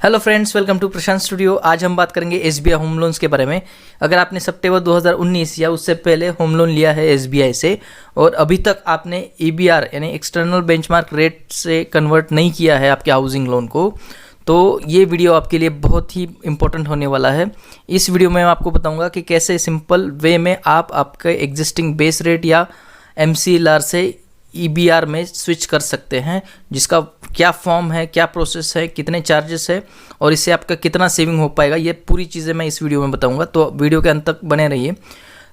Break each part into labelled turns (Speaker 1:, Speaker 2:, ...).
Speaker 1: Hello friends, welcome to Prashant studio. आज हम बात करेंगे एसबीआई होम लोन्स के बारे में। अगर आपने सितंबर 2019 या उससे पहले होम लोन लिया है एसबीआई से और अभी तक आपने ईबीआर यानी एक्सटर्नल बेंचमार्क रेट से कन्वर्ट नहीं किया है आपके हाउसिंग लोन को, तो ये वीडियो आपके लिए बहुत ही इंपॉर्टेंट होने वाला है। इस वीडियो में मैं आपको बताऊंगा कि कैसे सिंपल वे में आप आपके एग्जिस्टिंग बेस रेट या एमसीएलआर से ईबीआर में स्विच कर सकते हैं, जिसका क्या फॉर्म है, क्या प्रोसेस है, कितने चार्जेस है और इससे आपका कितना सेविंग हो पाएगा, ये पूरी चीज़ें मैं इस वीडियो में बताऊंगा। तो वीडियो के अंत तक बने रहिए।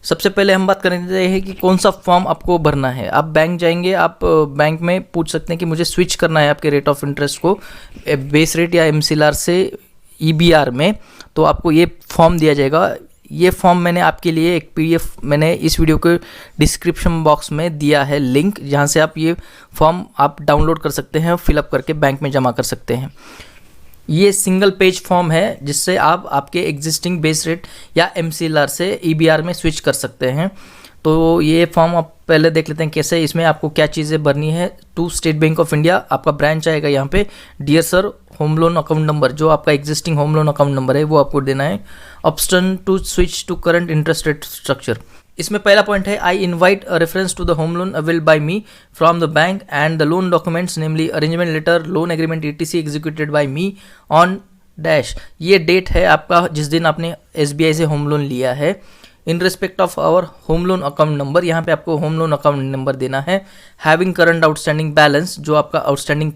Speaker 1: सबसे पहले हम बात करेंगे हैं कि कौन सा फॉर्म आपको भरना है। आप बैंक जाएंगे, आप बैंक में पूछ सकते हैं कि मुझे स्विच करना है आपके रेट ऑफ इंटरेस्ट को बेस रेट या एमसीएलआर से ईबीआर में, तो आपको ये फॉर्म दिया जाएगा। ये फॉर्म मैंने आपके लिए एक पीडीएफ मैंने इस वीडियो के डिस्क्रिप्शन बॉक्स में दिया है लिंक, जहाँ से आप ये फॉर्म आप डाउनलोड कर सकते हैं और फिलअप करके बैंक में जमा कर सकते हैं। ये सिंगल पेज फॉर्म है जिससे आप आपके एग्जिस्टिंग बेस रेट या एमसीएलआर से ईबीआर में स्विच कर सकते हैं। तो ये फॉर्म आप पहले देख लेते हैं कैसे। इसमें आपको क्या चीज़ें भरनी है। To State Bank of India आपका ब्रांच आएगा यहाँ पे। Dear sir, home loan account number, जो आपका existing home loan account number है वो आपको देना है। Option to switch to current interest rate structure. इसमें पहला पॉइंट है, I invite a reference to the home loan avail by me from the bank and the loan documents namely arrangement letter, loan agreement ETC executed bye me on dash. ये date है आपका जिस दिन आपने SBI से home loan लिया है। In respect of our home loan account number, यहाँ पे आपको होम लोन अकाउंट नंबर देना है। हैविंग करंट आउटस्टैंडिंग बैलेंस, जो आपका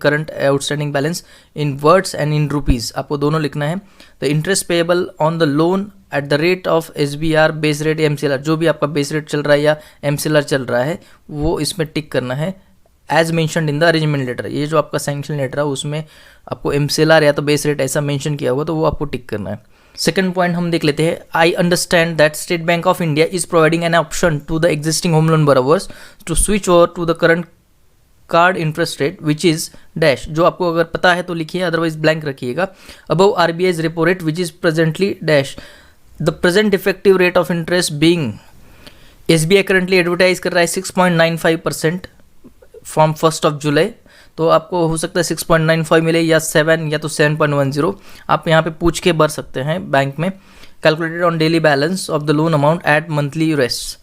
Speaker 1: current outstanding balance in words and in rupees आपको दोनों लिखना है। The interest payable on the loan at the rate of SBR base rate MCLR, जो भी आपका बेस रेट चल रहा है या एमसीएलआर चल रहा है वो इसमें टिक करना है। As mentioned in the arrangement letter, ये जो आपका सैंक्शन लेटर है उसमें आपको एमसीएलआर या तो बेस रेट ऐसा मेंशन किया होगा तो वो आपको टिक करना है। सेकंड पॉइंट हम देख लेते हैं। I understand that State Bank of India is providing an option to the existing home loan borrowers to switch over to the current card interest rate which is dash. जो आपको अगर पता है तो लिखिए, अदरवाइज ब्लैंक रखिएगा। Above RBI's repo rate which is presently dash. The present effective rate of interest being, SBI currently advertise कर रहा है 6.95% फ्रॉम 1 जुलाई। तो आपको हो सकता है 6.95 मिले या 7 या तो 7.10। आप यहाँ पे पूछ के भर सकते हैं बैंक में। Calculated on daily balance of the loan amount at monthly rest,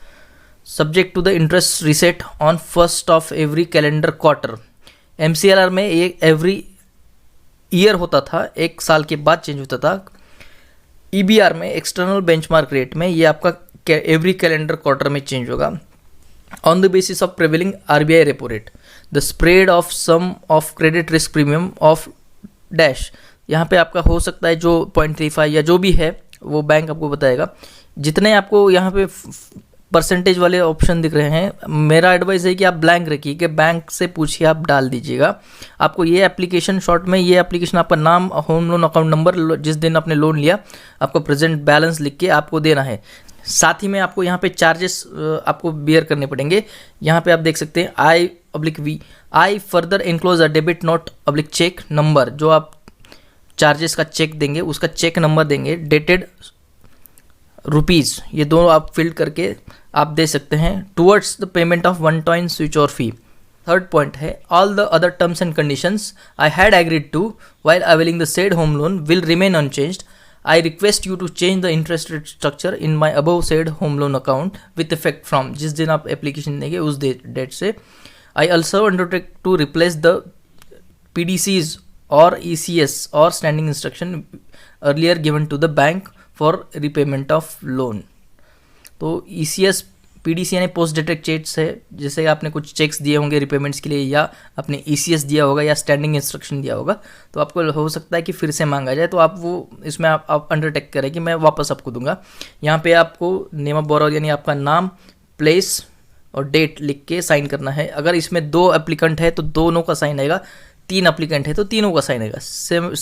Speaker 1: subject to the interest reset on 1 of every calendar quarter. MCLR में ये एवरी ईयर होता था, एक साल के बाद चेंज होता था। ईबीआर में एक्सटर्नल बेंचमार्क रेट में ये आपका एवरी कैलेंडर क्वार्टर में चेंज होगा। On the basis of prevailing RBI repo rate, the spread of sum of credit risk premium of dash, यहाँ पे आपका हो सकता है जो 0.35 या जो भी है वो बैंक आपको बताएगा। जितने आपको यहाँ पे परसेंटेज वाले ऑप्शन दिख रहे हैं, मेरा एडवाइस है कि आप ब्लैंक रखिए, कि बैंक से पूछिए, आप डाल दीजिएगा। आपको ये एप्लीकेशन शॉर्ट में, ये एप्लीकेशन आपका नाम, होम लोन अकाउंट नंबर, जिस दिन आपने लोन लिया, आपको प्रेजेंट बैलेंस लिख के आपको देना है। साथ ही में आपको यहाँ पे चार्जेस आपको बियर करने पड़ेंगे। यहाँ पे आप देख सकते हैं I/V, I further enclose a debit note / cheque number. जो आप चार्जेस का चेक देंगे उसका चेक नंबर देंगे, डेटेड रुपीज़, ये दोनों आप फिल्ड करके आप दे सकते हैं। Towards the payment of 1 time switch और फी। थर्ड पॉइंट है, all the other terms and conditions I had agreed to while availing the said home loan will remain unchanged. I request you to change the interest rate structure in my above said home loan account with effect from, जिस दिन आप application देंगे उस date से। I also undertake to replace the PDCs or ECS or standing instruction earlier given to the bank for repayment of loan। तो ECS PDC यानी post dated checks है, जैसे आपने कुछ चेक्स दिए होंगे रिपेमेंट्स के लिए या आपने ECS दिया होगा या स्टैंडिंग इंस्ट्रक्शन दिया होगा, तो आपको हो सकता है कि फिर से मांगा जाए, तो आप वो इसमें आप अंडरटेक करें कि मैं वापस आपको दूंगा। यहाँ पे आपको नेम ऑफ बोरोवर यानी आपका नाम, प्लेस और डेट लिख के साइन करना है। अगर इसमें 2 एप्लीकेंट है तो दोनों का साइन आएगा, 3 एप्लीकेंट है तो तीनों का साइन आएगा। Same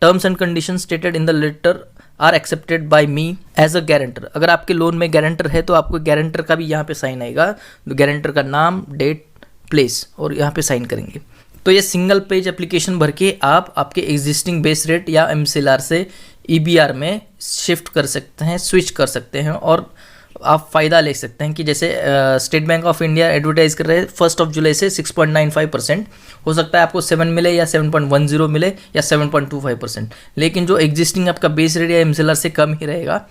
Speaker 1: terms and condition stated in the letter are accepted by me as a guarantor. अगर आपके लोन में गारंटर है तो आपको गारंटर का भी यहाँ पे साइन आएगा। गारंटर का नाम, डेट, प्लेस और यहाँ पे साइन करेंगे। तो ये सिंगल पेज एप्लीकेशन भर के आप आपके एग्जिस्टिंग बेस रेट या एमसीएलआर से ईबीआर में शिफ्ट कर सकते हैं, स्विच कर सकते हैं और आप फ़ायदा ले सकते हैं कि जैसे state Bank of India advertise कर रहे हैं 1 जुलाई से 6.95%, हो सकता है आपको 7 मिले या 7.10 मिले या 7.25%, लेकिन जो एग्जिस्टिंग आपका बेस रेट या एमसीएलआर से कम ही रहेगा।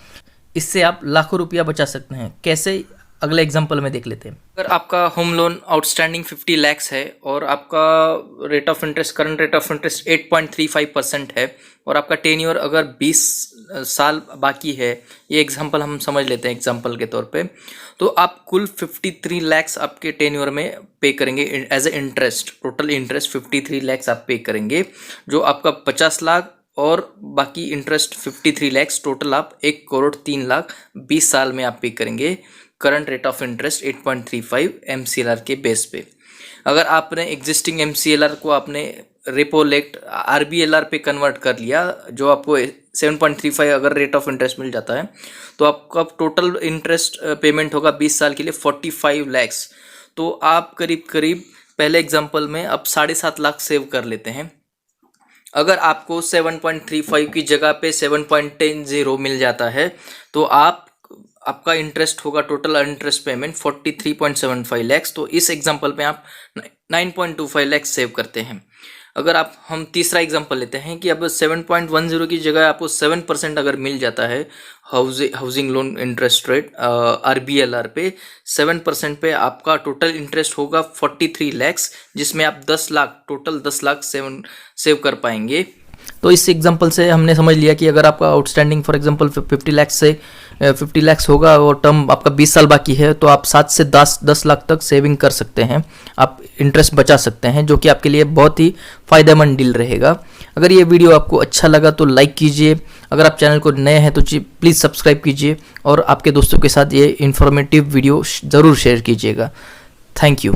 Speaker 1: इससे आप लाखों रुपया बचा सकते हैं। कैसे, अगले एग्जांपल में देख लेते हैं। अगर आपका होम लोन आउटस्टैंडिंग 50 लाख है और आपका rate of interest, current rate of interest 8.35% है और आपका टेन्योर अगर 20 साल बाकी है, ये एग्जांपल हम समझ लेते हैं एग्जांपल के तौर पे, तो आप कुल 53 लाख आपके टेन्योर में पे करेंगे as a interest. Total interest 53 lakh आप पे करेंगे, जो आपका 50 लाख और बाकी इंटरेस्ट 53 लाख, टोटल आप 1,03,00,000 20 साल में आप पे करेंगे। Current rate of interest 8.35 MCLR के बेस पे। अगर आपने एग्जिस्टिंग एमसीएलआर को आपने रेपो रेट आरबीएलआर पे कन्वर्ट कर लिया, जो आपको 7.35 अगर रेट ऑफ इंटरेस्ट मिल जाता है, तो आपका टोटल इंटरेस्ट पेमेंट होगा 20 साल के लिए 45 लाख। तो आप करीब करीब पहले एग्जांपल में अब 7.5 लाख सेव कर लेते हैं। अगर आपको 7.35 की जगह पे 7.10 मिल जाता है, तो आपका इंटरेस्ट होगा, टोटल इंटरेस्ट पेमेंट 43.75 लाख। तो इस एग्जांपल पे आप 9.25 लाख सेव करते हैं। अगर हम तीसरा एग्जांपल लेते हैं कि अब 7.10 की जगह आपको 7% अगर मिल जाता है हाउसिंग लोन इंटरेस्ट रेट आरबीएलआर पे 7% पे आपका टोटल इंटरेस्ट होगा 43 लाख, जिसमें आप 10 लाख टोटल 10 लाख सेव कर पाएंगे। तो इस एग्जांपल से हमने समझ लिया कि अगर आपका आउटस्टैंडिंग फॉर एग्जांपल 50 लाख होगा और टर्म आपका 20 साल बाकी है, तो आप 7 से 10 लाख तक सेविंग कर सकते हैं, आप इंटरेस्ट बचा सकते हैं, जो कि आपके लिए बहुत ही फ़ायदेमंद डील रहेगा। अगर ये वीडियो आपको अच्छा लगा तो लाइक कीजिए, अगर आप चैनल को नए हैं तो प्लीज़ सब्सक्राइब कीजिए और आपके दोस्तों के साथ ये इन्फॉर्मेटिव वीडियो ज़रूर शेयर कीजिएगा। Thank you.